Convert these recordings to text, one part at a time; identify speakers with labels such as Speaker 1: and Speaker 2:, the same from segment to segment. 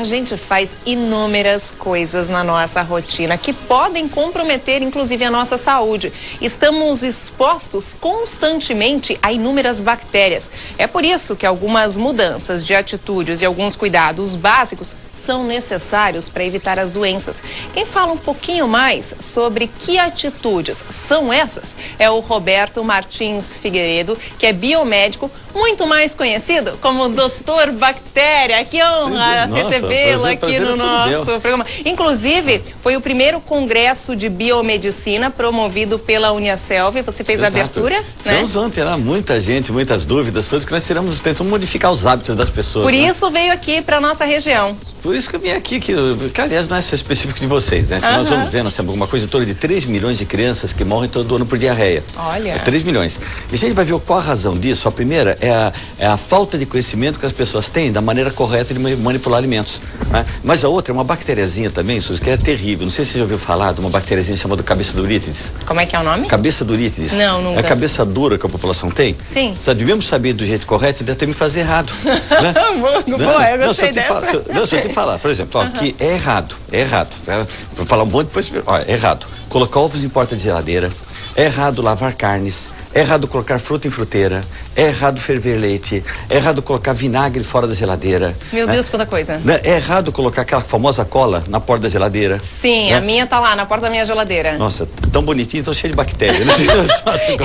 Speaker 1: gente faz inúmeras coisas na nossa rotina que podem comprometer, inclusive, a nossa saúde. Estamos expostos constantemente a inúmeras bactérias. É por isso que algumas mudanças de atitudes e alguns cuidados básicos são necessários para evitar as doenças. Quem fala um pouquinho mais sobre que atitudes são essas é o Roberto Martins Figueiredo, que é biomédico, muito mais conhecido como Dr. Bactéria. Que honra recebê-lo aqui no nosso programa. Inclusive, foi o primeiro congresso de biomedicina promovido pela Uniaselv. Você fez a abertura, né?
Speaker 2: Fizemos ontem, era muita gente, muitas dúvidas, todos que nós tentamos modificar os hábitos das pessoas.
Speaker 1: Por isso veio aqui para nossa região.
Speaker 2: Por isso que eu vim aqui, que aliás não é só específico de vocês, né? Se nós vamos ver, nós temos alguma coisa em torno de 3 milhões de crianças que morrem todo ano por diarreia.
Speaker 1: Olha.
Speaker 2: 3 milhões. E se a gente vai ver qual a razão disso, a primeira é a falta de conhecimento que as pessoas têm da maneira correta de manipular alimentos, né? Mas a outra é uma bactériazinha também, Suzy, que é terrível. Não sei se você já ouviu falar de uma bactériazinha chamada cabeça durítides.
Speaker 1: Como é que é o nome?
Speaker 2: Cabeça durítides.
Speaker 1: Não, nunca.
Speaker 2: É a cabeça dura que a população tem.
Speaker 1: Sim.
Speaker 2: Devemos saber do jeito correto e deve ter me fazer errado. Né?
Speaker 1: Eu gostei dessa.
Speaker 2: Se eu te falar, por exemplo, ó, que é errado. Vou falar um monte depois, ó, é errado. Colocar ovos em porta de geladeira, é errado lavar carnes, é errado colocar fruta em fruteira, é errado ferver leite, é errado colocar vinagre fora da geladeira.
Speaker 1: Meu Deus, quanta coisa.
Speaker 2: É errado colocar aquela famosa cola na porta da geladeira.
Speaker 1: Sim, a minha tá lá na porta da minha geladeira.
Speaker 2: Nossa, tão bonitinho, tão cheio de bactérias.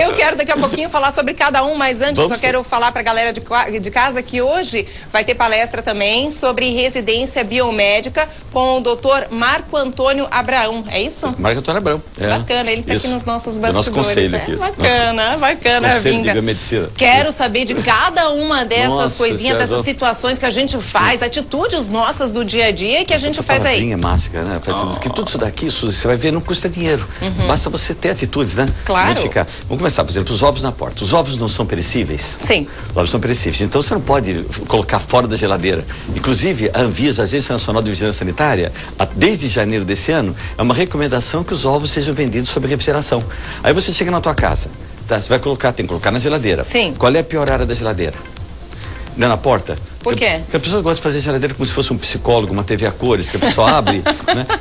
Speaker 1: Eu quero daqui a pouquinho falar sobre cada um, mas antes só quero falar pra galera de casa que hoje vai ter palestra também sobre residência biomédica com o Dr. Marco Antônio Abraão, é isso?
Speaker 2: Marco Antônio Abraão.
Speaker 1: Bacana, ele tá aqui nos nossos bastidores.
Speaker 2: Nosso conselho aqui.
Speaker 1: Bacana a
Speaker 2: conselho
Speaker 1: vinda.
Speaker 2: de biomedicina.
Speaker 1: Quero saber de cada uma dessas coisinhas, dessas situações que a gente faz, atitudes nossas do dia a dia que a gente faz aí.
Speaker 2: É mágica, né? Que tudo isso daqui, Suzy, você vai ver, não custa dinheiro. Basta você ter atitudes, né?
Speaker 1: Claro.
Speaker 2: Vamos começar, por exemplo, os ovos na porta. Os ovos não são perecíveis?
Speaker 1: Sim.
Speaker 2: Os ovos são perecíveis. Então você não pode colocar fora da geladeira. Inclusive, a Anvisa, a Agência Nacional de Vigilância Sanitária, desde janeiro desse ano, é uma recomendação que os ovos sejam vendidos sob refrigeração. Aí você chega na tua casa, tá? Você vai colocar, tem que colocar na geladeira.
Speaker 1: Sim.
Speaker 2: Qual é a pior área da geladeira? Não é na porta?
Speaker 1: Por quê?
Speaker 2: Porque a pessoa gosta de fazer geladeira como se fosse um psicólogo, uma TV a cores, que a pessoa abre,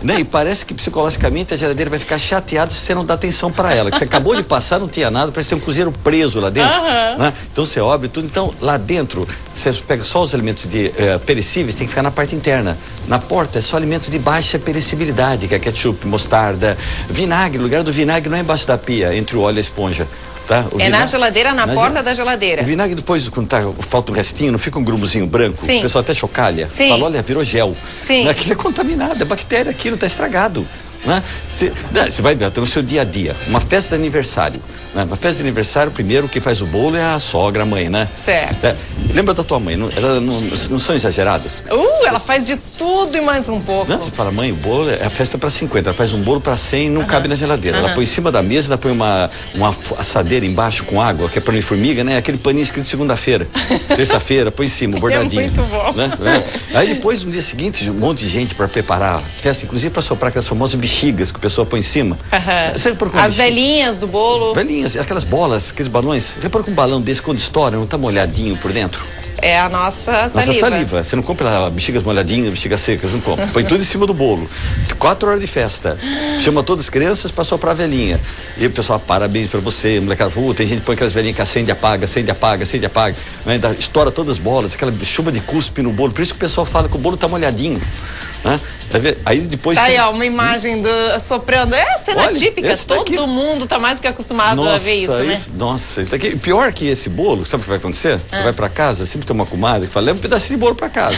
Speaker 2: né? E parece que psicologicamente a geladeira vai ficar chateada se você não dá atenção para ela. Que você acabou de passar, não tinha nada, parece ter um cozinheiro preso lá dentro. Né? Então você abre tudo. Então lá dentro, você pega só os alimentos perecíveis, tem que ficar na parte interna. Na porta é só alimentos de baixa perecibilidade, que é ketchup, mostarda, vinagre. O lugar do vinagre não é embaixo da pia, entre o óleo e a esponja. Tá?
Speaker 1: Na geladeira, na porta da geladeira.
Speaker 2: O vinagre depois, quando falta um restinho, não fica um grumuzinho branco?
Speaker 1: Sim.
Speaker 2: O pessoal até chocalha.
Speaker 1: Sim.
Speaker 2: Fala, olha, virou gel.
Speaker 1: Sim.
Speaker 2: Aquilo é contaminado, é bactéria, aquilo está estragado. Né? Você vai ver, tem o seu dia a dia, uma festa de aniversário. Né? Uma festa de aniversário, primeiro, quem faz o bolo é a sogra, a mãe, né?
Speaker 1: Certo.
Speaker 2: Lembra da tua mãe? Elas não são exageradas?
Speaker 1: Ela faz de tudo e mais um pouco.
Speaker 2: Não, você fala, mãe, o bolo é a festa para 50, ela faz um bolo para 100 e não cabe na geladeira. Ela põe em cima da mesa, ela põe uma assadeira embaixo com água, que é para não ir formiga, né? Aquele paninho escrito segunda-feira, terça-feira, põe em cima, o bordadinho.
Speaker 1: É muito bom.
Speaker 2: Né? Aí depois, no dia seguinte, um monte de gente para preparar a festa, inclusive para soprar aquelas famosas bexigas que o pessoal põe em cima.
Speaker 1: As velhinhas do bolo.
Speaker 2: Velhinhas, aquelas bolas, aqueles balões. Repara que um balão desse, quando estoura, não tá molhadinho por dentro?
Speaker 1: É a nossa saliva.
Speaker 2: Você não compra bexigas molhadinhas, bexigas secas, não compra. Põe tudo em cima do bolo. 4 horas de festa. Chama todas as crianças para soprar a velhinha. E o pessoal, parabéns para você, molecada. Tem gente que põe aquelas velhinhas que acende, apaga, acende, apaga, acende, apaga. Né? Estoura todas as bolas, aquela chuva de cuspe no bolo. Por isso que o pessoal fala que o bolo tá molhadinho. Né? Aí depois.
Speaker 1: Tá aí, ó, uma imagem do soprando. É a cena típica. Todo mundo tá mais do que acostumado a ver isso, né?
Speaker 2: Nossa, isso daqui. Pior que esse bolo, sabe o que vai acontecer? Você vai para casa, sempre tem uma comadre que fala, leva um pedacinho de bolo para casa.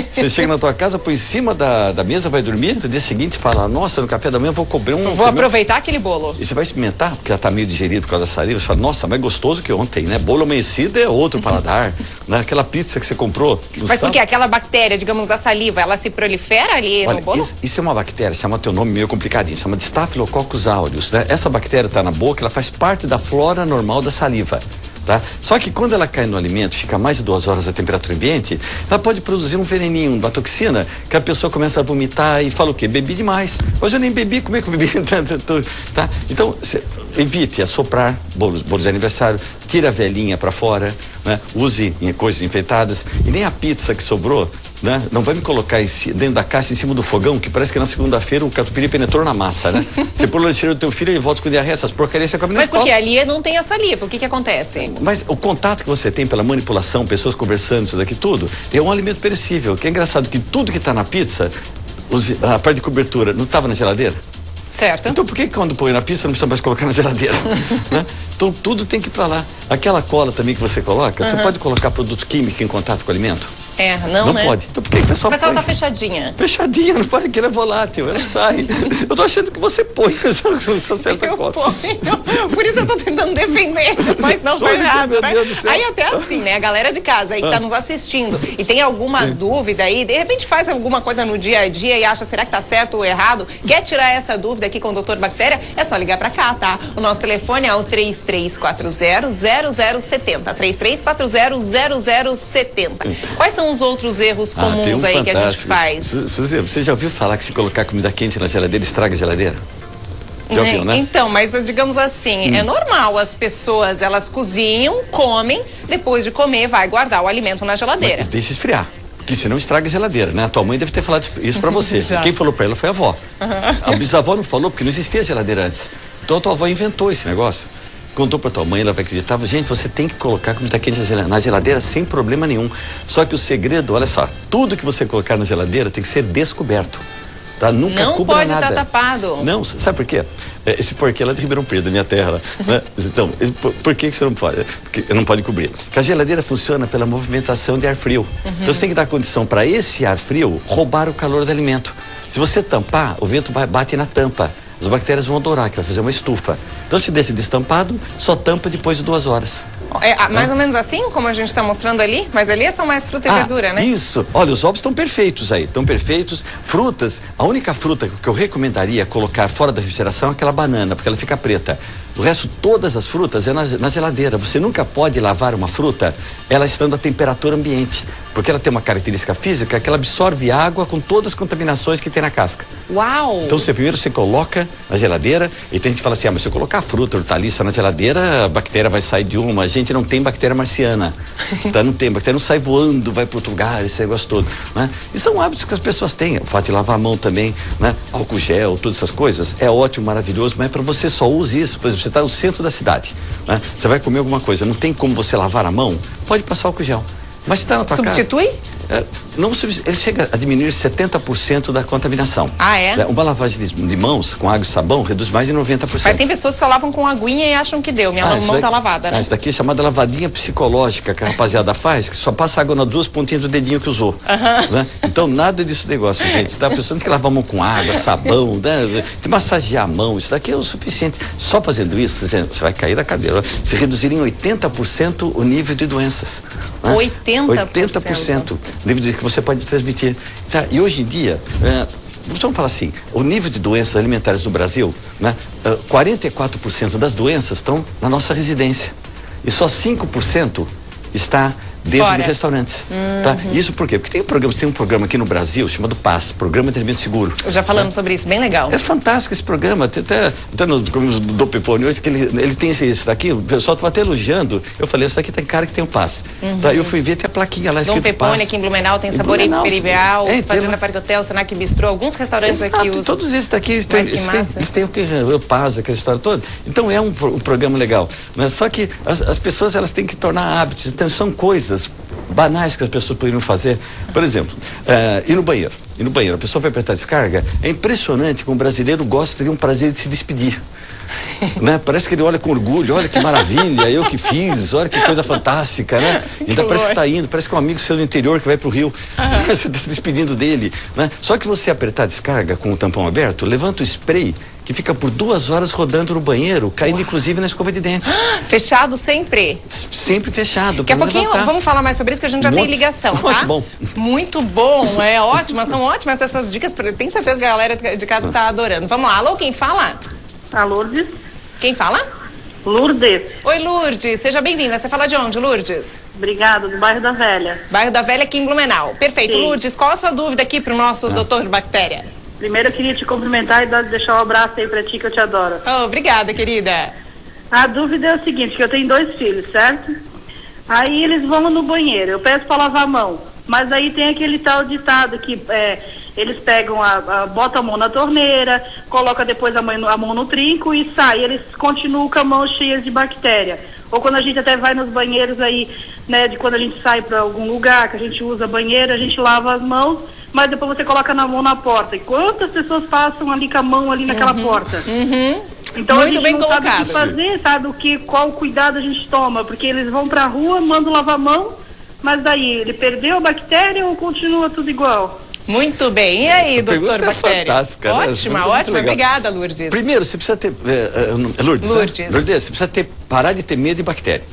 Speaker 2: Você chega na tua casa, põe em cima da mesa, vai dormir, no dia seguinte fala, nossa, no café da manhã vou comer
Speaker 1: Vou aproveitar aquele bolo.
Speaker 2: E você vai experimentar, porque já tá meio digerido por causa da saliva, você fala, nossa, mais gostoso que ontem, né? Bolo amanhecido é outro paladar, né? Aquela pizza que você comprou.
Speaker 1: Mas por quê? Aquela bactéria, digamos, da saliva, ela se prolifera ali no bolo?
Speaker 2: Isso é uma bactéria, chama teu nome meio complicadinho, chama de Staphylococcus aureus, né? Essa bactéria está na boca, ela faz parte da flora normal da saliva. Tá? Só que quando ela cai no alimento, fica mais de 2 horas a temperatura ambiente, ela pode produzir um veneninho, uma toxina, que a pessoa começa a vomitar e fala o quê? Bebi demais. Hoje eu nem bebi, como é que eu bebi? Tá? Então, evite assoprar bolos de aniversário, tira a velhinha para fora, né? Use em coisas enfeitadas, e nem a pizza que sobrou, né? Não vai me colocar dentro da caixa, em cima do fogão, que parece que na segunda-feira o catupiry penetrou na massa, né? Você pôr o lancheiro do teu filho e volta com diarreia, essas porcarias você come na escola.
Speaker 1: Mas porque ali não tem a saliva, o que acontece?
Speaker 2: Mas o contato que você tem pela manipulação, pessoas conversando, isso daqui tudo, é um alimento perecível. Que é engraçado que tudo que está na pizza, a parte de cobertura, não estava na geladeira?
Speaker 1: Certo.
Speaker 2: Então por que quando põe na pizza não precisa mais colocar na geladeira? Né? Então tudo tem que ir para lá. Aquela cola também que você coloca, você pode colocar produto químico em contato com o alimento?
Speaker 1: Não
Speaker 2: né? Pode. Então por que o pessoal
Speaker 1: Mas
Speaker 2: põe?
Speaker 1: ela tá fechadinha.
Speaker 2: Fechadinha, não pode, que ela é volátil, ela sai. Eu tô achando que você põe essa certa cola.
Speaker 1: Por isso eu tô tentando defender, mas não foi errado,
Speaker 2: meu
Speaker 1: né?
Speaker 2: Deus do céu.
Speaker 1: Aí até assim, né? A galera de casa aí que tá nos assistindo e tem alguma dúvida aí, de repente faz alguma coisa no dia a dia e acha, será que tá certo ou errado? Quer tirar essa dúvida aqui com o Dr. Bactéria? É só ligar pra cá, tá? O nosso telefone é o 3340-0070. 3340-0070. Quais são os outros erros comuns aí que a gente faz?
Speaker 2: Suzy, você já ouviu falar que se colocar comida quente na geladeira estraga a geladeira? Já ouviu, né?
Speaker 1: Então, mas digamos assim, é normal, as pessoas, elas cozinham, comem, depois de comer vai guardar o alimento na geladeira.
Speaker 2: Mas deixa esfriar, que senão estraga a geladeira, né? A tua mãe deve ter falado isso pra você. Quem falou pra ela foi a avó. A bisavó não falou porque não existia geladeira antes. Então a tua avó inventou esse negócio. Contou pra tua mãe, ela vai acreditar. Gente, você tem que colocar comida quente na geladeira sem problema nenhum. Só que o segredo, olha só, tudo que você colocar na geladeira tem que ser descoberto. Tá? Nunca
Speaker 1: não
Speaker 2: cubra
Speaker 1: pode
Speaker 2: nada.
Speaker 1: estar tapado.
Speaker 2: Não, sabe por quê? Esse porquê lá de Ribeirão Preto, da minha terra. Né? Então, por que você não pode? Porque não pode cobrir. Porque a geladeira funciona pela movimentação de ar frio. Então você tem que dar condição para esse ar frio roubar o calor do alimento. Se você tampar, o vento bate na tampa. As bactérias vão adorar, que vai fazer uma estufa. Então, se deixa destampado, só tampa depois de 2 horas.
Speaker 1: Mais ou menos assim, como a gente está mostrando ali, mas ali são mais fruta e verdura, né?
Speaker 2: Isso. Olha, os ovos estão perfeitos aí, estão perfeitos. Frutas, a única fruta que eu recomendaria colocar fora da refrigeração é aquela banana, porque ela fica preta. O resto, todas as frutas é na geladeira. Você nunca pode lavar uma fruta ela estando a temperatura ambiente, porque ela tem uma característica física que ela absorve água com todas as contaminações que tem na casca.
Speaker 1: Uau!
Speaker 2: Então primeiro você coloca na geladeira e tem gente que fala assim, mas se eu colocar fruta, hortaliça na geladeira, a bactéria vai sair de uma. A gente não tem bactéria marciana. Tá? Não tem, bactéria não sai voando, vai para outro lugar, esse negócio todo. Né? E são hábitos que as pessoas têm. O fato de lavar a mão também, né? Álcool gel, todas essas coisas, é ótimo, maravilhoso, mas é para você só use isso. Por exemplo, você está no centro da cidade, né? Você vai comer alguma coisa, não tem como você lavar a mão, pode passar álcool gel. Mas está na tua
Speaker 1: Substitui?
Speaker 2: casa, não, ele chega a diminuir 70% da contaminação.
Speaker 1: Ah, é?
Speaker 2: Uma lavagem de mãos com água e sabão reduz mais de 90%.
Speaker 1: Mas tem pessoas que só lavam com aguinha e acham que deu. Minha mão tá lavada, né?
Speaker 2: Isso daqui é chamada lavadinha psicológica que a rapaziada faz, que só passa água nas 2 pontinhas do dedinho que usou. Né? Então, nada disso negócio, gente. Tá? A pessoa tem que lavar a mão com água, sabão, né? Tem que massagear a mão. Isso daqui é o suficiente. Só fazendo isso, você vai cair da cadeira. Você reduzir em 80% o nível de doenças. Né? 80%. O nível que você pode transmitir. Tá? E hoje em dia, vamos falar assim, o nível de doenças alimentares no Brasil, né? 44% das doenças estão na nossa residência. E só 5% está dentro de restaurantes. Tá? Isso por quê? Porque tem um programa aqui no Brasil chamado PAS, Programa de Alimento Seguro.
Speaker 1: Já falamos sobre isso, bem legal.
Speaker 2: É fantástico esse programa. Até nos do Pepone hoje, que ele tem isso daqui, o pessoal estava até elogiando. Eu falei, isso aqui tem cara que tem o PAS. Tá? Eu fui ver, tem a plaquinha lá escrito
Speaker 1: Pepone
Speaker 2: PAS.
Speaker 1: aqui em Blumenau, tem Sabor Imperial, Fazenda Parque Hotel, Senac Bistrô, alguns restaurantes aqui usam.
Speaker 2: Todos esses daqui, eles têm o PAS, aquela história toda. Então é um programa legal. Né? Só que as pessoas, elas têm que tornar hábitos. Então são coisas banais que as pessoas poderiam fazer. Por exemplo, ir no banheiro. A pessoa vai apertar a descarga. É impressionante como o brasileiro gosta de um prazer de se despedir. Né? Parece que ele olha com orgulho, olha que maravilha, eu que fiz, olha que coisa fantástica, né? Ainda parece que está indo, parece que é um amigo seu do interior que vai para o Rio, você está se despedindo dele, né? Só que você apertar a descarga com o tampão aberto, levanta o spray que fica por 2 horas rodando no banheiro, caindo inclusive na escova de dentes. Fechado sempre? Sempre fechado.
Speaker 1: Daqui a pouquinho vamos falar mais sobre isso, que a gente já tem ligação, tá?
Speaker 2: Muito bom.
Speaker 1: Muito bom, é ótimo, são ótimas essas dicas, tenho certeza que a galera de casa está adorando. Vamos lá, alô, quem fala?
Speaker 3: A Lourdes.
Speaker 1: Quem fala?
Speaker 3: Lourdes.
Speaker 1: Oi, Lourdes, seja bem-vinda. Você fala de onde, Lourdes?
Speaker 3: Obrigada, do bairro da Velha.
Speaker 1: Bairro da Velha, aqui em Blumenau. Perfeito. Sim. Lourdes, qual a sua dúvida aqui pro nosso Dr. Bactéria?
Speaker 3: Primeiro eu queria te cumprimentar e deixar um abraço aí pra ti, que eu te adoro.
Speaker 1: Oh, obrigada, querida.
Speaker 3: A dúvida é o seguinte, que eu tenho 2 filhos, certo? Aí eles vão no banheiro, eu peço pra lavar a mão. Mas aí tem aquele tal ditado que eles pegam, botam a mão na torneira, colocam depois a mão no trinco e sai. Eles continuam com a mão cheia de bactéria. Ou quando a gente até vai nos banheiros aí, né, de quando a gente sai para algum lugar, que a gente usa banheiro, a gente lava as mãos, mas depois você coloca na mão na porta. E quantas pessoas passam ali com a mão ali naquela porta? Então
Speaker 1: muito
Speaker 3: a gente
Speaker 1: bem
Speaker 3: não
Speaker 1: colocado.
Speaker 3: sabe o que fazer, sabe qual cuidado a gente toma, porque eles vão pra rua, mandam lavar a mão, mas daí ele perdeu a bactéria ou continua tudo igual?
Speaker 1: Muito bem. E aí, doutor Bactéria?
Speaker 2: Fantástica, né?
Speaker 1: Ótima, ótima. Obrigada, Lourdes.
Speaker 2: Primeiro, você precisa ter... Lourdes,
Speaker 1: Lourdes.
Speaker 2: né? Lourdes, você precisa parar de ter medo de bactéria.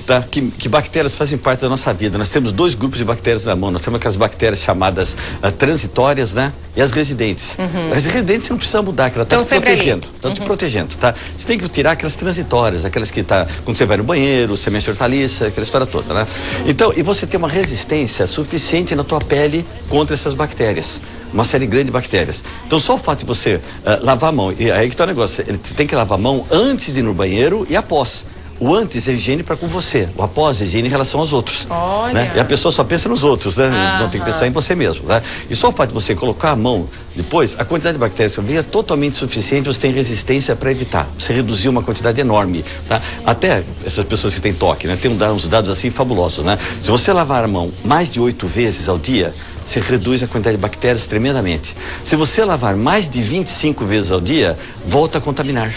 Speaker 2: Tá? Que bactérias fazem parte da nossa vida. Nós temos dois grupos de bactérias na mão. Nós temos aquelas bactérias chamadas transitórias, né? E as residentes. As residentes você não precisa mudar, que ela está te protegendo. Está te protegendo, tá? Você tem que tirar aquelas transitórias, aquelas que tá quando você vai no banheiro, você mexe hortaliça, aquela história toda, né? Então, e você tem uma resistência suficiente na tua pele contra essas bactérias. Uma série grande de bactérias. Então, só o fato de você lavar a mão, e aí que tá o negócio, você tem que lavar a mão antes de ir no banheiro e após. O antes é higiene para com você, o após é higiene em relação aos outros.
Speaker 1: Olha.
Speaker 2: Né? E a pessoa só pensa nos outros, né? Não tem que pensar em você mesmo, né? E só o fato de você colocar a mão depois, a quantidade de bactérias que vem é totalmente suficiente, você tem resistência para evitar. Você reduziu uma quantidade enorme, tá? Até essas pessoas que têm toque, né? Tem uns dados assim fabulosos, né? Se você lavar a mão mais de 8 vezes ao dia, você reduz a quantidade de bactérias tremendamente. Se você lavar mais de 25 vezes ao dia, volta a contaminar.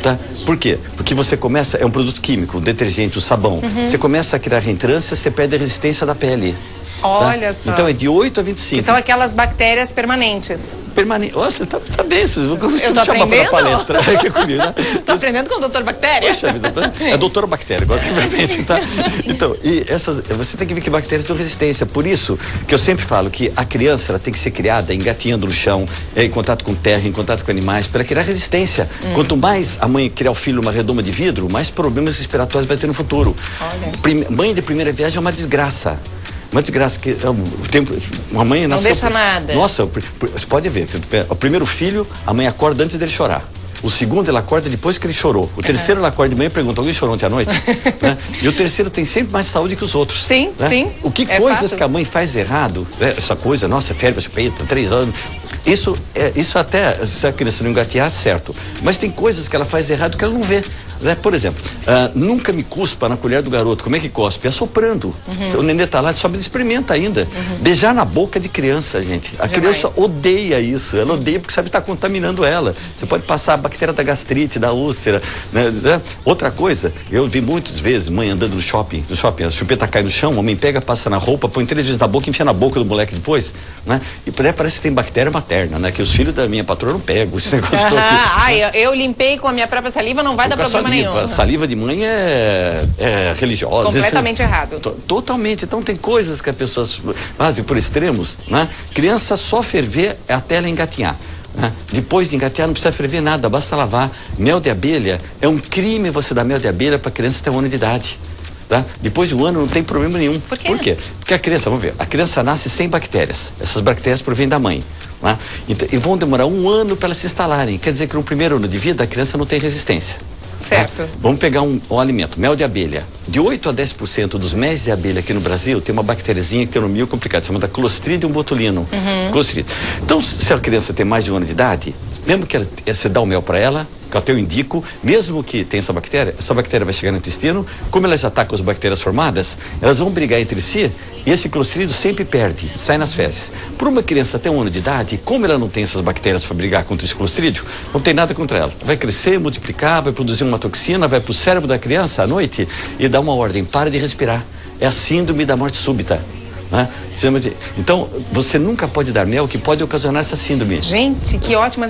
Speaker 2: Tá? Por quê? Porque você começa, é um produto químico, o detergente, o sabão. Você começa a criar reentrância, você perde a resistência da pele.
Speaker 1: Olha
Speaker 2: tá?
Speaker 1: só.
Speaker 2: Então é de 8 a 25.
Speaker 1: Que são aquelas bactérias permanentes.
Speaker 2: Nossa, tá bem, você
Speaker 1: Eu tô
Speaker 2: chama
Speaker 1: aprendendo?
Speaker 2: pra palestra. Aqui comigo, né?
Speaker 1: Tô aprendendo com o doutor Bactéria.
Speaker 2: Poxa vida, é doutora Bactéria, gosto que me tá? Então, e você tem que ver que bactérias têm resistência. Por isso que eu sempre falo que a criança ela tem que ser criada engatinhando no chão, em contato com terra, em contato com animais, para criar resistência. Quanto mais a mãe criar o filho numa redoma de vidro, mais problemas respiratórios vai ter no futuro. Mãe de primeira viagem é uma desgraça. Uma desgraça que uma mãe nasceu...
Speaker 1: Não deixa nada.
Speaker 2: Nossa, você pode ver, o primeiro filho, a mãe acorda antes dele chorar. O segundo, ela acorda depois que ele chorou. O terceiro, ela acorda de manhã e pergunta, alguém chorou ontem à noite? Né? E o terceiro tem sempre mais saúde que os outros.
Speaker 1: Sim,
Speaker 2: né?
Speaker 1: sim.
Speaker 2: O que coisas que a mãe faz errado, essa coisa, nossa, ferve a chupeta, 3 anos... Isso até, se a criança não engatear, certo. Mas tem coisas que ela faz errado que ela não vê. Né? Por exemplo, nunca me cuspa na colher do garoto. Como é que cospe? É soprando. O nenê tá lá, sobe e experimenta ainda. Beijar na boca de criança, gente. A criança odeia isso. Ela odeia porque sabe que está contaminando ela. Você pode passar a bactéria da gastrite, da úlcera. Né? Outra coisa, eu vi muitas vezes mãe andando no shopping, a chupeta cai no chão, o homem pega, passa na roupa, põe 3 vezes na boca e enfia na boca do moleque depois. Né? E parece que tem bactéria materna, né? Que os filhos da minha patroa não pegam. Esse negócio aqui.
Speaker 1: Eu limpei com a minha própria saliva, não vai dar problema nenhum.
Speaker 2: A saliva de mãe é religiosa.
Speaker 1: Completamente errado.
Speaker 2: Totalmente. Então tem coisas que as pessoas fazem por extremos, né? Criança só ferver até ela engatinhar. Né? Depois de engatear não precisa ferver nada, basta lavar. Mel de abelha, é um crime você dar mel de abelha para criança até 1 ano de idade. Tá? Depois de 1 ano não tem problema nenhum.
Speaker 1: Por quê?
Speaker 2: Por quê? Porque a criança, vamos ver, a criança nasce sem bactérias. Essas bactérias provêm da mãe. Né? Então, e vão demorar 1 ano para elas se instalarem. Quer dizer que no primeiro ano de vida a criança não tem resistência.
Speaker 1: Certo.
Speaker 2: Tá? Vamos pegar um alimento, mel de abelha. De 8 a 10% dos mel de abelha aqui no Brasil tem uma bactériazinha que tem um nome complicado, chamada Clostridium botulinum. Clostridium. Então, se a criança tem mais de 1 ano de idade, mesmo que você dá o mel para ela, que até eu indico, mesmo que tenha essa bactéria vai chegar no intestino, como elas atacam as bactérias formadas, elas vão brigar entre si e esse clostridio sempre perde, sai nas fezes. Por uma criança até 1 ano de idade, como ela não tem essas bactérias para brigar contra esse clostridio, não tem nada contra ela. Vai crescer, multiplicar, vai produzir uma toxina, vai para o cérebro da criança à noite e dá uma ordem, para de respirar. É a síndrome da morte súbita. Né? Então, você nunca pode dar mel que pode ocasionar essa síndrome.
Speaker 1: Gente, que ótimas